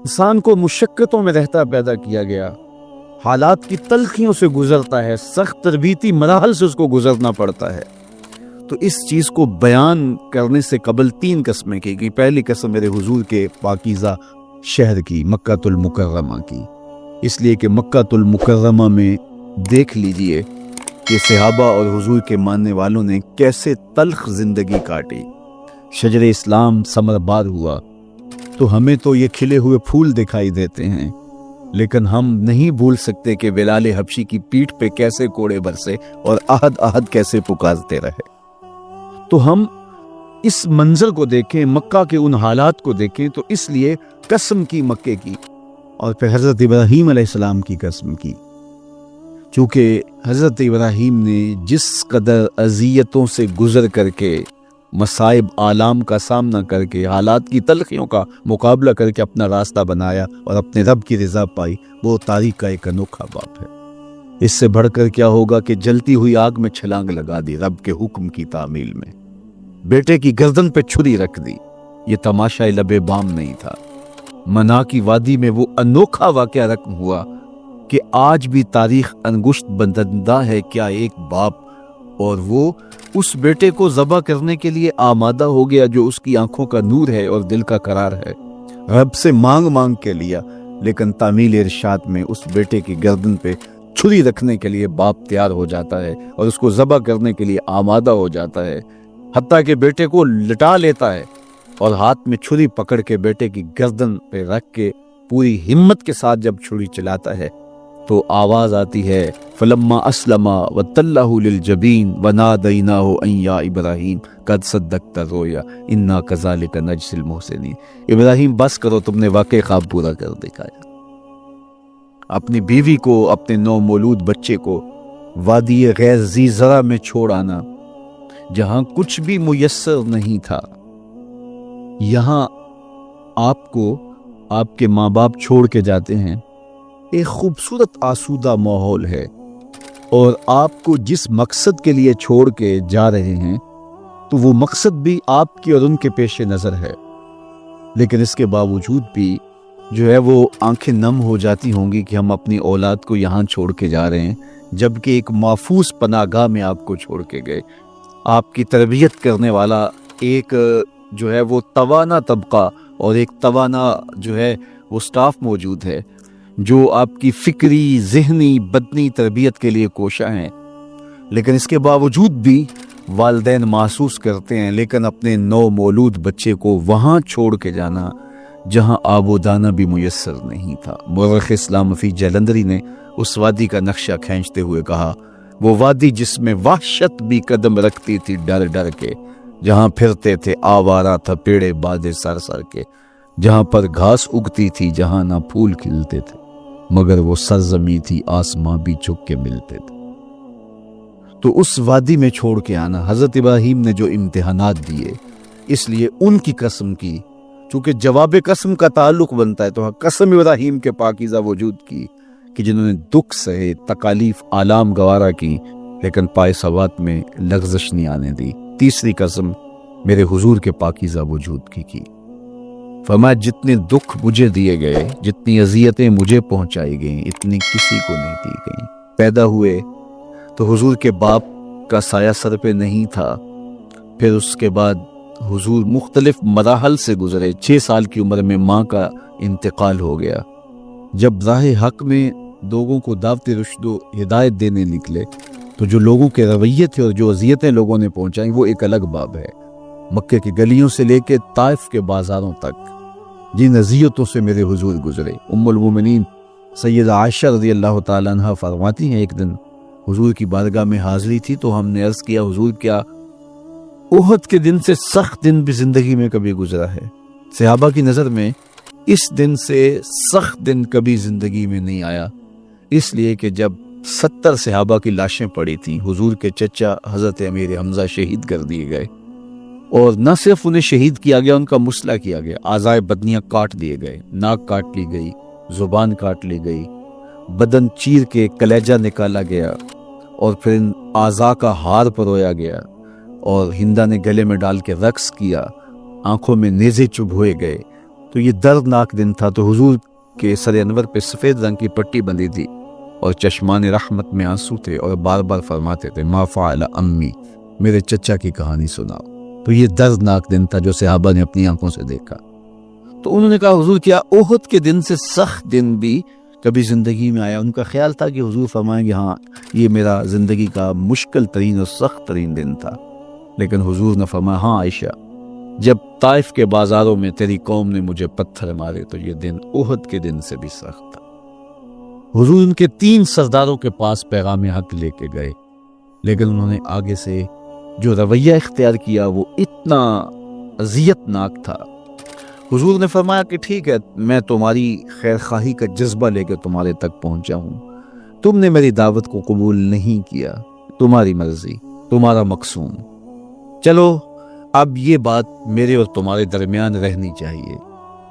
انسان کو مشقتوں میں رہتا پیدا کیا گیا، حالات کی تلخیوں سے گزرتا ہے، سخت تربیتی مراحل سے اس کو گزرنا پڑتا ہے۔ تو اس چیز کو بیان کرنے سے قبل 3 قسمیں کی گئی۔ پہلی قسم میرے حضور کے پاکیزہ شہر کی، مکہ المکرمہ کی، اس لیے کہ مکہ المکرمہ میں دیکھ لیجئے کہ صحابہ اور حضور کے ماننے والوں نے کیسے تلخ زندگی کاٹی۔ شجر اسلام ثمر بار ہوا تو ہمیں تو یہ کھلے ہوئے پھول دکھائی دیتے ہیں، لیکن ہم نہیں بھول سکتے کہ بلال حبشی کی پیٹھ پہ کیسے کوڑے برسے اور احد احد کیسے پکارتے رہے۔ تو ہم اس منظر کو دیکھیں، مکہ کے ان حالات کو دیکھیں، تو اس لیے قسم کی مکے کی، اور پھر حضرت ابراہیم علیہ السلام کی قسم کی، چونکہ حضرت ابراہیم نے جس قدر اذیتوں سے گزر کر کے، مصائب آلام کا سامنا کر کے، حالات کی تلخیوں کا مقابلہ کر کے اپنا راستہ بنایا اور اپنے رب کی رضا پائی، وہ تاریخ کا ایک انوکھا باپ ہے۔ اس سے بڑھ کر کیا ہوگا کہ جلتی ہوئی آگ میں چھلانگ لگا دی رب کے حکم کی تعمیل میں، بیٹے کی گردن پہ چھری رکھ دی۔ یہ تماشا لب بام نہیں تھا، منا کی وادی میں وہ انوکھا واقعہ رقم ہوا کہ آج بھی تاریخ انگشت بندندہ ہے کیا ایک باپ، اور وہ اس بیٹے کو ذبح کرنے کے لیے آمادہ ہو گیا جو اس کی آنکھوں کا نور ہے اور دل کا قرار ہے۔ رب سے مانگ مانگ کے لیا، لیکن تعمیل ارشاد میں اس بیٹے کی گردن پہ چھری رکھنے کے لیے باپ تیار ہو جاتا ہے اور اس کو ذبح کرنے کے لیے آمادہ ہو جاتا ہے، حتیٰ کہ بیٹے کو لٹا لیتا ہے اور ہاتھ میں چھری پکڑ کے بیٹے کی گردن پہ رکھ کے پوری ہمت کے ساتھ جب چھری چلاتا ہے تو آواز آتی ہے فلما اسلم وتلہ للجبین ونادیناہ ان یا ابراہیم قد صدقت الرؤیا انا کذالک نجزی المحسنین۔ ابراہیم بس کرو، تم نے واقعی خواب پورا کر دکھایا۔ اپنی بیوی کو، اپنے نو مولود بچے کو وادی غیر ذی زرع میں چھوڑ آنا، جہاں کچھ بھی میسر نہیں تھا۔ یہاں آپ کو آپ کے ماں باپ چھوڑ کے جاتے ہیں، ایک خوبصورت آسودہ ماحول ہے، اور آپ کو جس مقصد کے لیے چھوڑ کے جا رہے ہیں تو وہ مقصد بھی آپ کی اور ان کے پیش نظر ہے، لیکن اس کے باوجود بھی جو ہے وہ آنکھیں نم ہو جاتی ہوں گی کہ ہم اپنی اولاد کو یہاں چھوڑ کے جا رہے ہیں، جبکہ ایک محفوظ پناہ گاہ میں آپ کو چھوڑ کے گئے۔ آپ کی تربیت کرنے والا ایک جو ہے وہ توانا طبقہ اور ایک توانا جو ہے وہ سٹاف موجود ہے جو آپ کی فکری، ذہنی، بدنی تربیت کے لیے کوشاں ہیں، لیکن اس کے باوجود بھی والدین محسوس کرتے ہیں، لیکن اپنے نو مولود بچے کو وہاں چھوڑ کے جانا جہاں آب و دانہ بھی میسر نہیں تھا۔ مورخ اسلام فی جلندری نے اس وادی کا نقشہ کھینچتے ہوئے کہا، وہ وادی جس میں وحشت بھی قدم رکھتی تھی ڈر ڈر کے، جہاں پھرتے تھے آوارہ تھا پیڑے بادے سر سر کے، جہاں پر گھاس اگتی تھی، جہاں نہ پھول کھلتے تھے، مگر وہ سرزمی تھی آسماں بھی چھپ کے ملتے تھے۔ تو اس وادی میں چھوڑ کے آنا، حضرت ابراہیم نے جو امتحانات دیے، اس لیے ان کی قسم کی، چونکہ جواب قسم کا تعلق بنتا ہے، تو قسم ابراہیم کے پاکیزہ وجود کی کہ جنہوں نے دکھ سہے، تکالیف، آلام گوارا کی، لیکن پائے سوات میں لغزش نہیں آنے دی۔ تیسری قسم میرے حضور کے پاکیزہ وجود کی فرمایا جتنے دکھ مجھے دیے گئے، جتنی اذیتیں مجھے پہنچائی گئیں، اتنی کسی کو نہیں دی گئیں۔ پیدا ہوئے تو حضور کے باپ کا سایہ سر پہ نہیں تھا، پھر اس کے بعد حضور مختلف مراحل سے گزرے۔ 6 سال کی عمر میں ماں کا انتقال ہو گیا۔ جب راہ حق میں لوگوں کو دعوت رشد و ہدایت دینے نکلے تو جو لوگوں کے رویے تھے اور جو اذیتیں لوگوں نے پہنچائیں وہ ایک الگ باب ہے۔ مکے کی گلیوں سے لے کے طائف کے بازاروں تک جن اذیتوں سے میرے حضور گزرے، ام المومنین سیدہ عائشہ رضی اللہ تعالیٰ عنہ فرماتی ہیں ایک دن حضور کی بارگاہ میں حاضری تھی تو ہم نے عرض کیا حضور کیا احد کے دن سے سخت دن بھی زندگی میں کبھی گزرا ہے؟ صحابہ کی نظر میں اس دن سے سخت دن کبھی زندگی میں نہیں آیا، اس لیے کہ جب 70 صحابہ کی لاشیں پڑی تھیں، حضور کے چچا حضرت امیر حمزہ شہید کر دیے گئے، اور نہ صرف انہیں شہید کیا گیا، ان کا مسلح کیا گیا، اعضائے بدنیاں کاٹ دیے گئے، ناک کاٹ لی گئی، زبان کاٹ لی گئی، بدن چیر کے کلیجہ نکالا گیا، اور پھر ان اعضاء کا ہار پرویا گیا، اور ہندا نے گلے میں ڈال کے رقص کیا، آنکھوں میں نیزے چبھوئے گئے، تو یہ دردناک دن تھا۔ تو حضور کے سر انور پہ سفید رنگ کی پٹی بندھی تھی اور چشمان رحمت میں آنسو تھے، اور بار بار فرماتے تھے ما فعل امی، میرے چچا کی کہانی سناؤ۔ تو یہ دردناک دن تھا جو صحابہ نے اپنی آنکھوں سے دیکھا۔ تو انہوں نے کہا حضور کیا احد کے دن سے سخت دن بھی کبھی زندگی میں آیا؟ ان کا خیال تھا کہ حضور فرمائیں گے ہاں یہ میرا زندگی کا مشکل ترین اور سخت ترین دن تھا، لیکن حضور نے فرمایا ہاں عائشہ، جب طائف کے بازاروں میں تیری قوم نے مجھے پتھر مارے تو یہ دن احد کے دن سے بھی سخت تھا۔ حضور ان کے 3 سرداروں کے پاس پیغام حق لے کے گئے، لیکن انہوں نے آگے سے جو رویہ اختیار کیا وہ اتنا اذیت ناک تھا۔ حضور نے فرمایا کہ ٹھیک ہے، میں تمہاری خیر خواہی کا جذبہ لے کے تمہارے تک پہنچا ہوں، تم نے میری دعوت کو قبول نہیں کیا، تمہاری مرضی، تمہارا مقصود، چلو اب یہ بات میرے اور تمہارے درمیان رہنی چاہیے،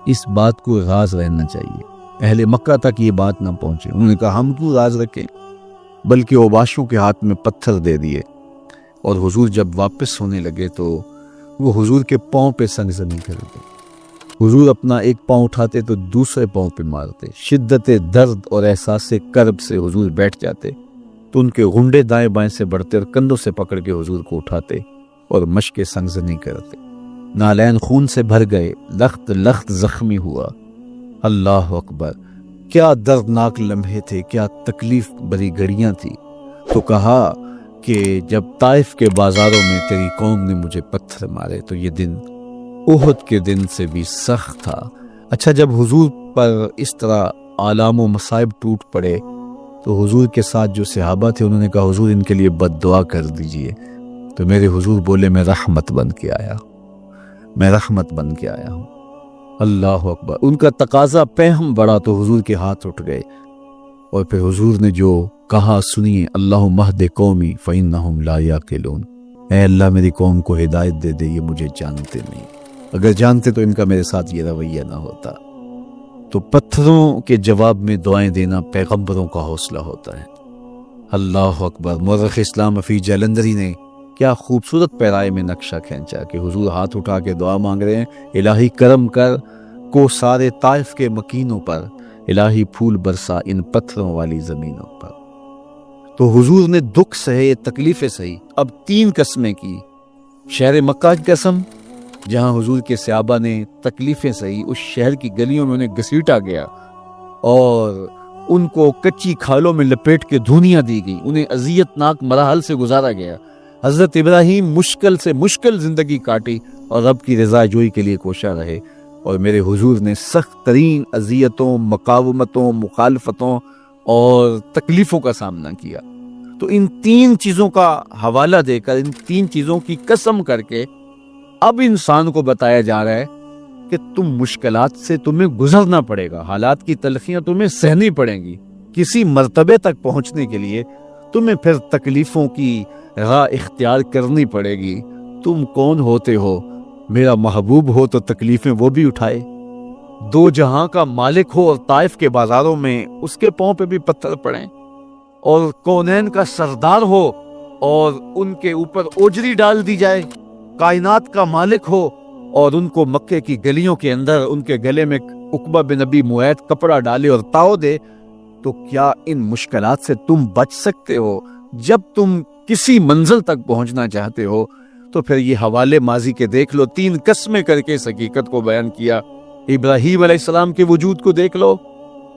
اس بات کو راز رہنا چاہیے، اہل مکہ تک یہ بات نہ پہنچے۔ انہوں نے کہا ہم کیوں راز رکھیں، بلکہ اوباشوں کے ہاتھ میں پتھر دے دیے، اور حضور جب واپس ہونے لگے تو وہ حضور کے پاؤں پہ سنگزنی کرتے، حضور اپنا ایک پاؤں اٹھاتے تو دوسرے پاؤں پہ مارتے، شدت درد اور احساس کرب سے حضور بیٹھ جاتے تو ان کے غنڈے دائیں بائیں سے بڑھتے اور کندھوں سے پکڑ کے حضور کو اٹھاتے اور مشق سنگزنی کرتے۔ نالین خون سے بھر گئے، لخت لخت زخمی ہوا۔ اللہ اکبر، کیا دردناک لمحے تھے، کیا تکلیف بھری گھڑیاں تھی۔ تو کہا کہ جب طائف کے بازاروں میں تیری قوم نے مجھے پتھر مارے تو یہ دن احد کے دن سے بھی سخت تھا۔ اچھا، جب حضور پر اس طرح آلام و مصائب ٹوٹ پڑے تو حضور کے ساتھ جو صحابہ تھے انہوں نے کہا حضور ان کے لیے بد دعا کر دیجئے، تو میرے حضور بولے میں رحمت بن کے آیا، میں رحمت بن کے آیا ہوں۔ اللہ اکبر، ان کا تقاضا پہم بڑا تو حضور کے ہاتھ اٹھ گئے، اور پھر حضور نے جو کہا سنیے، اللہم اہد قومی فإنہم لا یعقلون، اے اللہ میری قوم کو ہدایت دے دے، یہ مجھے جانتے نہیں، اگر جانتے تو ان کا میرے ساتھ یہ رویہ نہ ہوتا۔ تو پتھروں کے جواب میں دعائیں دینا پیغمبروں کا حوصلہ ہوتا ہے۔ اللہ اکبر، مورخ اسلام حفیظ جلندری نے کیا خوبصورت پیرائے میں نقشہ کھینچا کہ حضور ہاتھ اٹھا کے دعا مانگ رہے ہیں، الہی کرم کر کو سارے طائف کے مکینوں پر، الہی پھول برسا ان پتھروں والی زمینوں پر۔ تو حضور نے دکھ سہے، تکلیفیں سہی، اب 3 قسمیں کی۔ شہر مکہ کی قسم، جہاں حضور کے صحابہ نے تکلیفیں سہی، اس شہر کی گلیوں میں انہیں گھسیٹا گیا اور ان کو کچی کھالوں میں لپیٹ کے دھونیاں دی گئی، انہیں اذیت ناک مراحل سے گزارا گیا۔ حضرت ابراہیم مشکل سے مشکل زندگی کاٹی اور رب کی رضا جوئی کے لیے کوشاں رہے، اور میرے حضور نے سخت ترین اذیتوں، مقاومتوں، مخالفتوں اور تکلیفوں کا سامنا کیا۔ تو ان 3 چیزوں کا حوالہ دے کر، ان 3 چیزوں کی قسم کر کے اب انسان کو بتایا جا رہا ہے کہ تم مشکلات سے تمہیں گزرنا پڑے گا، حالات کی تلخیاں تمہیں سہنی پڑیں گی، کسی مرتبے تک پہنچنے کے لیے تمہیں پھر تکلیفوں کی راہ اختیار کرنی پڑے گی۔ تم کون ہوتے ہو؟ میرا محبوب ہو تو تکلیفیں وہ بھی اٹھائے، 2 جہاں کا مالک ہو اور طائف کے بازاروں میں اس کے پاؤں پہ بھی پتھر پڑیں، اور کونین کا سردار ہو اور ان کے اوپر اوجری ڈال دی جائے، کائنات کا مالک ہو اور ان کو مکے کی گلیوں کے اندر ان کے گلے میں عقبہ بن ابی معیط کپڑا ڈالے اور تاؤ دے، تو کیا ان مشکلات سے تم بچ سکتے ہو؟ جب تم کسی منزل تک پہنچنا چاہتے ہو تو پھر یہ حوالے ماضی کے دیکھ لو، 3 قسمیں کر کے اس حقیقت کو بیان کیا۔ ابراہیم علیہ السلام کے وجود کو دیکھ لو،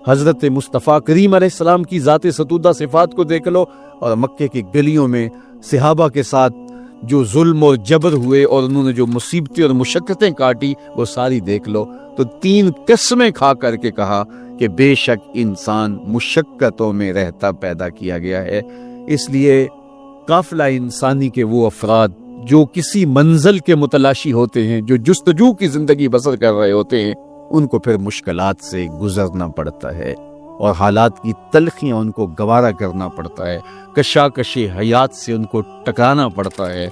حضرت مصطفیٰ کریم علیہ السلام کی ذات ستودہ صفات کو دیکھ لو، اور مکے کی گلیوں میں صحابہ کے ساتھ جو ظلم اور جبر ہوئے اور انہوں نے جو مصیبتیں اور مشقتیں کاٹی وہ ساری دیکھ لو۔ تو 3 قسمیں کھا کر کے کہا کہ بے شک انسان مشقتوں میں رہتا پیدا کیا گیا ہے۔ اس لیے قافلہ انسانی کے وہ افراد جو کسی منزل کے متلاشی ہوتے ہیں، جو جستجو کی زندگی بسر کر رہے ہوتے ہیں، ان کو پھر مشکلات سے گزرنا پڑتا ہے اور حالات کی تلخیاں ان کو گوارا کرنا پڑتا ہے، کشاکش حیات سے ان کو ٹکرانا پڑتا ہے،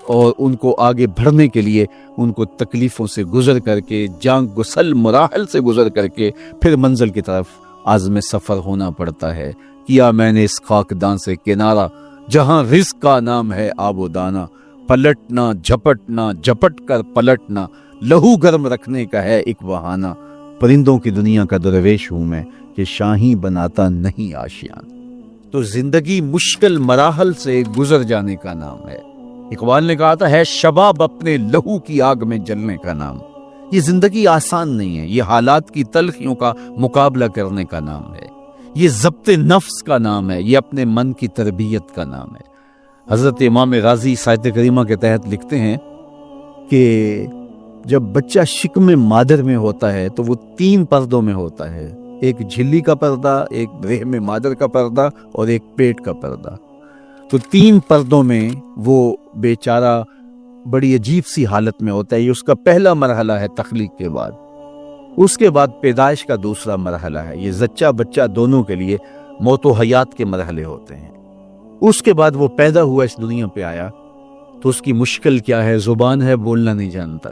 اور ان کو آگے بڑھنے کے لیے ان کو تکلیفوں سے گزر کر کے، جان گسل مراحل سے گزر کر کے پھر منزل کی طرف عزم سفر ہونا پڑتا ہے۔ کیا میں نے اس خاکدان سے کنارہ جہاں رزق کا نام ہے آب و دانا، پلٹنا جھپٹنا جھپٹ کر پلٹنا، لہو گرم رکھنے کا ہے ایک بہانہ، پرندوں کی دنیا کا درویش ہوں میں، کہ شاہی بناتا نہیں آشیان۔ تو زندگی مشکل مراحل سے گزر جانے کا نام ہے۔ اقبال نے کہا تھا ہے شباب اپنے لہو کی آگ میں جلنے کا نام۔ یہ زندگی آسان نہیں ہے، یہ حالات کی تلخیوں کا مقابلہ کرنے کا نام ہے، یہ ضبط نفس کا نام ہے، یہ اپنے من کی تربیت کا نام ہے۔ حضرت امام غازی سائت کریمہ کے تحت لکھتے ہیں کہ جب بچہ شکم مادر میں ہوتا ہے تو وہ 3 پردوں میں ہوتا ہے، ایک جھلی کا پردہ، ایک رحم مادر کا پردہ اور ایک پیٹ کا پردہ۔ تو 3 پردوں میں وہ بیچارہ بڑی عجیب سی حالت میں ہوتا ہے۔ یہ اس کا پہلا مرحلہ ہے تخلیق کے بعد۔ اس کے بعد پیدائش کا دوسرا مرحلہ ہے، یہ زچہ بچہ دونوں کے لیے موت و حیات کے مرحلے ہوتے ہیں۔ اس کے بعد وہ پیدا ہوا، اس دنیا پہ آیا، تو اس کی مشکل کیا ہے؟ زبان ہے، بولنا نہیں جانتا،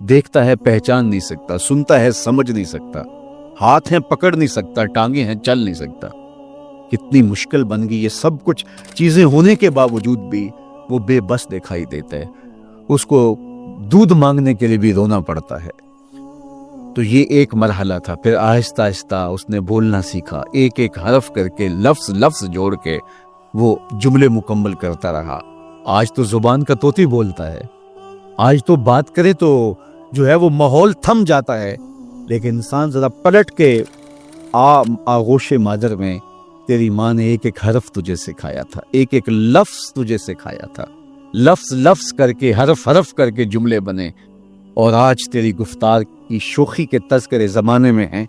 دیکھتا ہے پہچان نہیں سکتا، سنتا ہے سمجھ نہیں سکتا، ہاتھ ہیں پکڑ نہیں سکتا، ٹانگیں ہیں چل نہیں سکتا۔ کتنی مشکل بن گئی، یہ سب کچھ چیزیں ہونے کے باوجود بھی وہ بے بس دکھائی دیتا ہے، اس کو دودھ مانگنے کے لیے بھی رونا پڑتا ہے۔ تو یہ ایک مرحلہ تھا۔ پھر آہستہ آہستہ اس نے بولنا سیکھا، ایک ایک حرف کر کے، لفظ لفظ جوڑ کے وہ جملے مکمل کرتا رہا۔ آج تو زبان کا طوطی بولتا ہے، آج تو بات کرے تو جو ہے وہ ماحول تھم جاتا ہے، لیکن انسان ذرا پلٹ کے آغوش مادر میں تیری ماں نے ایک ایک حرف تجھے سکھایا تھا، ایک ایک لفظ تجھے سکھایا تھا، لفظ لفظ کر کے، حرف حرف کر کے جملے بنے، اور آج تیری گفتار کی شوخی کے تذکرے زمانے میں ہیں،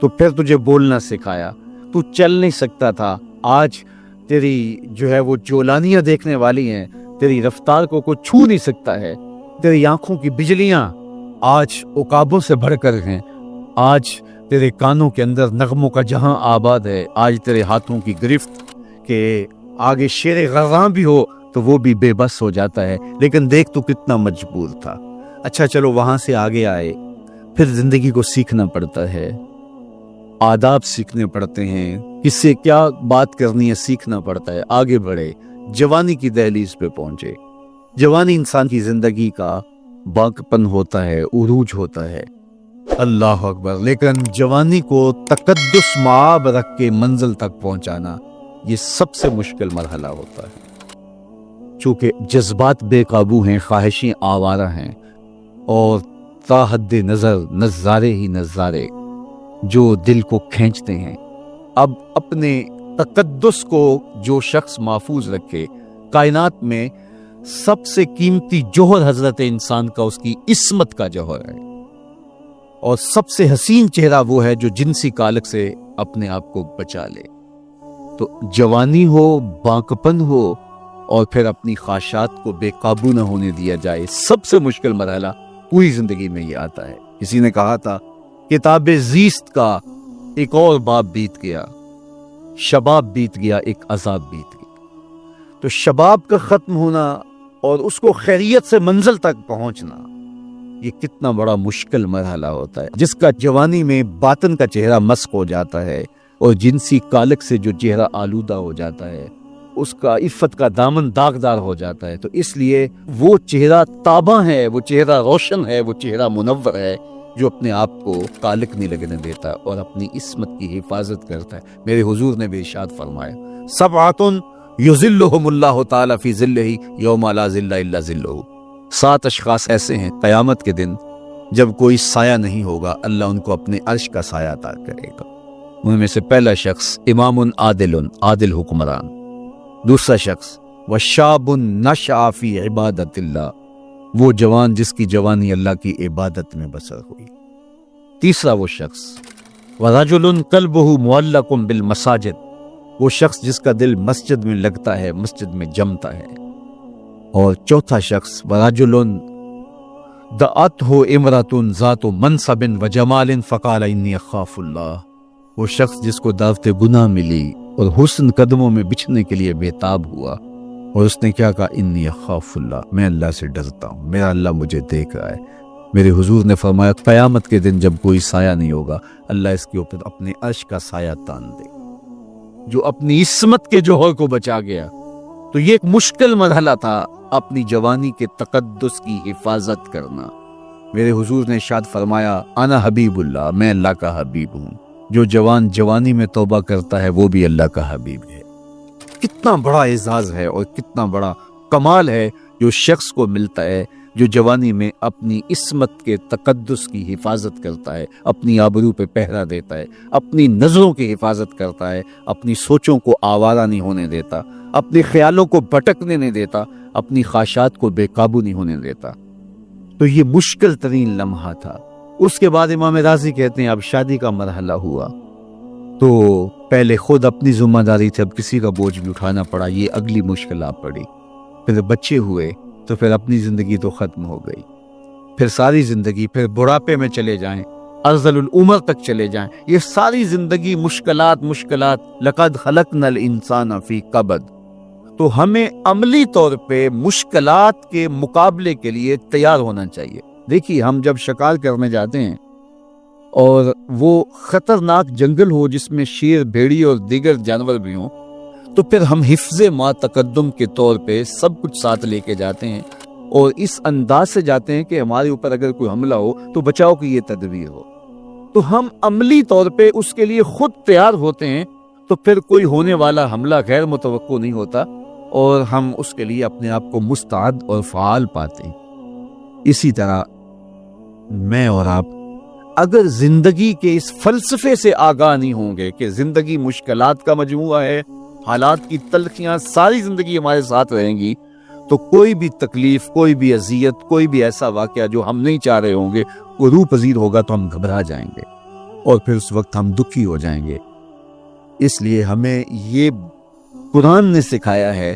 تو پھر تجھے بولنا سکھایا، تو چل نہیں سکتا تھا، آج تیری جو ہے وہ جولانیاں دیکھنے والی ہیں، تیری رفتار کو کوئی چھو نہیں سکتا ہے، تیری آنکھوں کی بجلیاں آج عقابوں سے بڑھ کر ہیں، آج تیرے کانوں کے اندر نغموں کا جہاں آباد ہے، آج تیرے ہاتھوں کی گرفت کہ آگے شیر غراں بھی ہو تو وہ بھی بے بس ہو جاتا ہے، لیکن دیکھ تو کتنا مجبور تھا۔ اچھا چلو وہاں سے آگے آئے، پھر زندگی کو سیکھنا پڑتا ہے، آداب سیکھنے پڑتے ہیں، کس سے کیا بات کرنی ہے سیکھنا پڑتا ہے، آگے بڑھے، جوانی کی دہلیز پہ پہنچے۔ جوانی انسان کی زندگی کا باقپن ہوتا ہے، عروج ہوتا ہے، اللہ اکبر، لیکن جوانی کو تقدس معاب رکھ کے منزل تک پہنچانا یہ سب سے مشکل مرحلہ ہوتا ہے، چونکہ جذبات بے قابو ہیں، خواہشیں آوارہ ہیں، اور تا حد نظر نظارے ہی نظارے جو دل کو کھینچتے ہیں۔ اب اپنے تقدس کو جو شخص محفوظ رکھے، کائنات میں سب سے قیمتی جوہر حضرت انسان کا اس کی عصمت کا جوہر ہے، اور سب سے حسین چہرہ وہ ہے جو جنسی کالک سے اپنے آپ کو بچا لے۔ تو جوانی ہو، باقپن ہو، اور پھر اپنی خواہشات کو بے قابو نہ ہونے دیا جائے، سب سے مشکل مرحلہ پوری زندگی میں یہ آتا ہے۔ کسی نے کہا تھا کتاب زیست کا ایک اور باب بیت گیا، شباب بیت گیا، ایک عذاب بیت گیا۔ تو شباب کا ختم ہونا اور اس کو خیریت سے منزل تک پہنچنا، یہ کتنا بڑا مشکل مرحلہ ہوتا ہے، جس کا جوانی میں باطن کا چہرہ مسخ ہو جاتا ہے اور جنسی کالک سے جو چہرہ آلودہ ہو جاتا ہے، اس کا عفت کا دامن داغدار ہو جاتا ہے۔ تو اس لیے وہ چہرہ تاباں ہے، وہ چہرہ روشن ہے، وہ چہرہ منور ہے، جو اپنے آپ کو کالک نہیں لگنے دیتا اور اپنی عصمت کی حفاظت کرتا ہے۔ میرے حضور نے بھی ارشاد فرمایا، سبعۃ یظلھم اللہ تعالی فی ظلہ یوم لا ظل الا ظلہ، 7 اشخاص ایسے ہیں قیامت کے دن جب کوئی سایہ نہیں ہوگا، اللہ ان کو اپنے عرش کا سایہ عطا کرے گا۔ ان میں سے پہلا شخص امام عادل حکمران، دوسرا شخص وشاب نشأ فی عبادت اللہ، وہ جوان جس کی جوانی اللہ کی عبادت میں بسر ہوئی۔ تیسرا وہ شخص ورجل قلبہ معلق بالمساجد، وہ شخص جس کا دل مسجد میں لگتا ہے، مسجد میں جمتا ہے۔ اور چوتھا شخص ورجل دعته امرأة ذات منصب وجمال فقال انی اخاف اللہ، وہ شخص جس کو دعوت گناہ ملی اور حسن قدموں میں بچھنے کے لیے بےتاب ہوا، اور اس نے کیا کہا، انی اخاف اللہ، میں اللہ سے ڈرتا ہوں، میرا اللہ مجھے دیکھ رہا ہے۔ میرے حضور نے فرمایا قیامت کے دن جب کوئی سایہ نہیں ہوگا، اللہ اس کے اوپر اپنے عرش کا سایہ تان دے، جو اپنی عصمت کے جوہر کو بچا گیا۔ تو یہ ایک مشکل مرحلہ تھا، اپنی جوانی کے تقدس کی حفاظت کرنا، میرے حضور نے ارشاد فرمایا انا حبیب اللہ، میں اللہ کا حبیب ہوں، جو جوان جوانی میں توبہ کرتا ہے وہ بھی اللہ کا حبیب ہے۔ کتنا بڑا اعزاز ہے اور کتنا بڑا کمال ہے جو شخص کو ملتا ہے جو جوانی میں اپنی عصمت کے تقدس کی حفاظت کرتا ہے، اپنی آبرو پہ پہرا دیتا ہے، اپنی نظروں کی حفاظت کرتا ہے، اپنی سوچوں کو آوارہ نہیں ہونے دیتا، اپنے خیالوں کو بھٹکنے نہیں دیتا، اپنی خواہشات کو بے قابو نہیں ہونے دیتا۔ تو یہ مشکل ترین لمحہ تھا۔ اس کے بعد امام راضی کہتے ہیں اب شادی کا مرحلہ ہوا تو پہلے خود اپنی ذمہ داری تھی، اب کسی کا بوجھ بھی اٹھانا پڑا، یہ اگلی مشکل آ پڑی۔ پھر بچے ہوئے تو پھر اپنی زندگی تو ختم ہو گئی، پھر ساری زندگی، پھر بڑھاپے میں چلے جائیں، ارذل العمر تک چلے جائیں، یہ ساری زندگی مشکلات لقد خلقنا الانسان فی کبد۔ تو ہمیں عملی طور پہ مشکلات کے مقابلے کے لیے تیار ہونا چاہیے۔ دیکھیے ہم جب شکار کرنے جاتے ہیں اور وہ خطرناک جنگل ہو جس میں شیر، بھیڑی اور دیگر جانور بھی ہوں، تو پھر ہم حفظ ما تقدم کے طور پہ سب کچھ ساتھ لے کے جاتے ہیں اور اس انداز سے جاتے ہیں کہ ہمارے اوپر اگر کوئی حملہ ہو تو بچاؤ کی یہ تدبیر ہو۔ تو ہم عملی طور پہ اس کے لیے خود تیار ہوتے ہیں، تو پھر کوئی ہونے والا حملہ غیر متوقع نہیں ہوتا اور ہم اس کے لیے اپنے آپ کو مستعد اور فعال پاتے ہیں۔ اسی طرح میں اور آپ اگر زندگی کے اس فلسفے سے آگاہ نہیں ہوں گے کہ زندگی مشکلات کا مجموعہ ہے، حالات کی تلخیاں ساری زندگی ہمارے ساتھ رہیں گی، تو کوئی بھی تکلیف، کوئی بھی اذیت، کوئی بھی ایسا واقعہ جو ہم نہیں چاہ رہے ہوں گے وہ روح پذیر ہوگا تو ہم گھبرا جائیں گے اور پھر اس وقت ہم دکھی ہو جائیں گے۔ اس لیے ہمیں یہ قرآن نے سکھایا ہے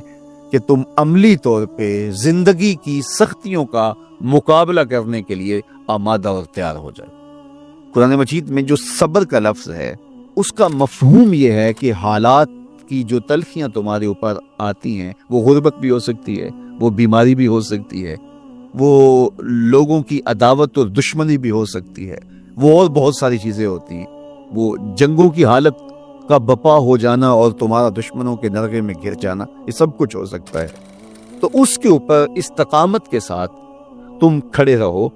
کہ تم عملی طور پہ زندگی کی سختیوں کا مقابلہ کرنے کے لیے آمادہ اور تیار ہو جائے۔ قرآن مجید میں جو صبر کا لفظ ہے اس کا مفہوم یہ ہے کہ حالات کی جو تلخیاں تمہارے اوپر آتی ہیں، وہ غربت بھی ہو سکتی ہے، وہ بیماری بھی ہو سکتی ہے، وہ لوگوں کی عداوت اور دشمنی بھی ہو سکتی ہے، وہ اور بہت ساری چیزیں ہوتی ہیں، وہ جنگوں کی حالت کا بپا ہو جانا اور تمہارا دشمنوں کے نرغے میں گر جانا، یہ سب کچھ ہو سکتا ہے۔ تو اس کے اوپر استقامت کے ساتھ تم کھڑے رہو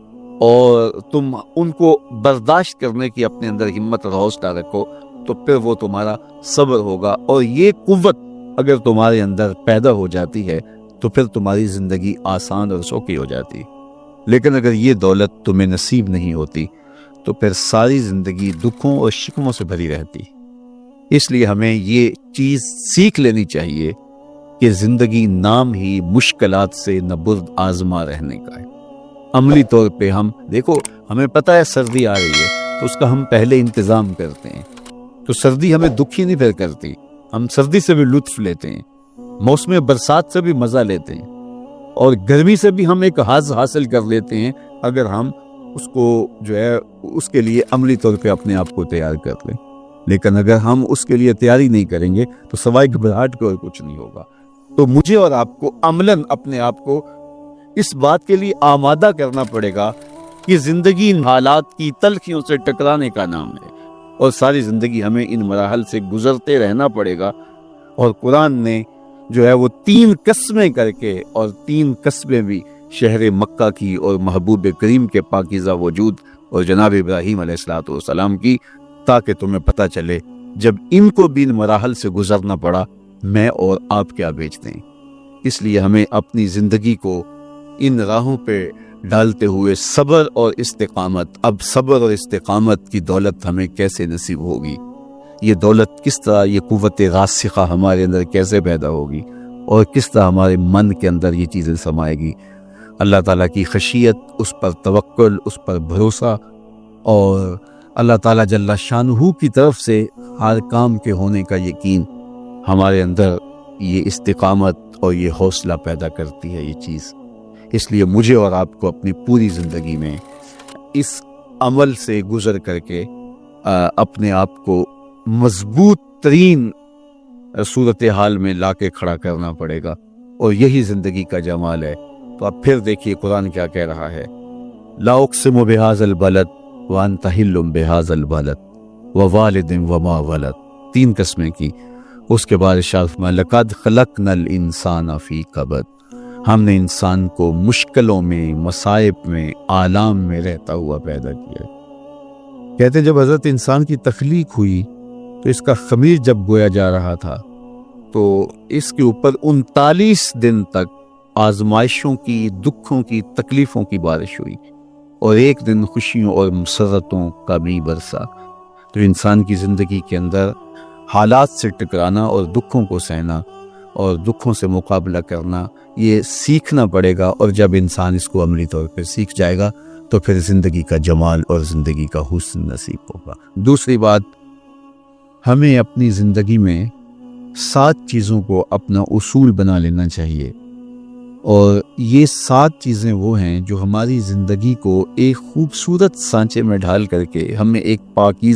اور تم ان کو برداشت کرنے کی اپنے اندر ہمت اور حوصلہ رکھو، تو پھر وہ تمہارا صبر ہوگا، اور یہ قوت اگر تمہارے اندر پیدا ہو جاتی ہے تو پھر تمہاری زندگی آسان اور سوکھی ہو جاتی۔ لیکن اگر یہ دولت تمہیں نصیب نہیں ہوتی تو پھر ساری زندگی دکھوں اور شکموں سے بھری رہتی۔ اس لیے ہمیں یہ چیز سیکھ لینی چاہیے کہ زندگی نام ہی مشکلات سے نبرد آزما رہنے کا ہے۔ عملی طور پہ ہم دیکھو، ہمیں پتہ ہے سردی آ رہی ہے تو اس کا ہم پہلے انتظام کرتے ہیں، تو سردی ہمیں دکھی نہیں پھر کرتی، ہم سردی سے بھی لطف لیتے ہیں، موسم برسات سے بھی مزہ لیتے ہیں، اور گرمی سے بھی ہم ایک حاصل حاصل کر لیتے ہیں اگر ہم اس کو جو ہے اس کے لیے عملی طور پہ اپنے آپ کو تیار کر لیں۔ لیکن اگر ہم اس کے لیے تیاری نہیں کریں گے تو سوائے گھبراہٹ کے اور کچھ نہیں ہوگا۔ تو مجھے اور آپ کو عملاً اپنے آپ کو اس بات کے لیے آمادہ کرنا پڑے گا کہ زندگی ان حالات کی تلخیوں سے ٹکرانے کا نام ہے، اور ساری زندگی ہمیں ان مراحل سے گزرتے رہنا پڑے گا۔ اور قرآن نے جو ہے وہ 3 قسمیں کر کے، اور 3 قسمیں بھی شہر مکہ کی اور محبوب کریم کے پاکیزہ وجود اور جناب ابراہیم علیہ السلام کی، تاکہ تمہیں پتہ چلے جب ان کو بھی ان مراحل سے گزرنا پڑا میں اور آپ کیا بیچتے ہیں۔ اس لیے ہمیں اپنی زندگی کو ان راہوں پہ ڈالتے ہوئے صبر اور استقامت، اب صبر اور استقامت کی دولت ہمیں کیسے نصیب ہوگی، یہ دولت کس طرح، یہ قوت راسخہ ہمارے اندر کیسے پیدا ہوگی، اور کس طرح ہمارے من کے اندر یہ چیزیں سمائے گی۔ اللہ تعالیٰ کی خشیت، اس پر توکل، اس پر بھروسہ، اور اللہ تعالیٰ جل شانہ کی طرف سے ہر کام کے ہونے کا یقین ہمارے اندر یہ استقامت اور یہ حوصلہ پیدا کرتی ہے یہ چیز۔ اس لیے مجھے اور آپ کو اپنی پوری زندگی میں اس عمل سے گزر کر کے اپنے آپ کو مضبوط ترین صورتحال میں لا کے کھڑا کرنا پڑے گا، اور یہی زندگی کا جمال ہے۔ تو اب پھر دیکھیے قرآن کیا کہہ رہا ہے، لا اقسم بہذا البلد وانت حل بہذا البلد ووالد وما ولد، 3 قسمیں کی۔ اس کے بعد ارشاد فرمایا لقد خلقنا الانسان فی کبد، ہم نے انسان کو مشکلوں میں، مصائب میں، آلام میں رہتا ہوا پیدا کیا۔ کہتے ہیں جب حضرت انسان کی تخلیق ہوئی تو اس کا خمیر جب بویا جا رہا تھا تو اس کے اوپر 39 دن تک آزمائشوں کی، دکھوں کی، تکلیفوں کی بارش ہوئی، اور ایک دن خوشیوں اور مسرتوں کا بھی برسا۔ تو انسان کی زندگی کے اندر حالات سے ٹکرانا اور دکھوں کو سہنا اور دکھوں سے مقابلہ کرنا، یہ سیکھنا پڑے گا، اور جب انسان اس کو عملی طور پہ سیکھ جائے گا تو پھر زندگی کا جمال اور زندگی کا حسن نصیب ہوگا۔ دوسری بات، ہمیں اپنی زندگی میں 7 چیزوں کو اپنا اصول بنا لینا چاہیے، اور یہ 7 چیزیں وہ ہیں جو ہماری زندگی کو ایک خوبصورت سانچے میں ڈھال کر کے ہمیں ایک پاکیزہ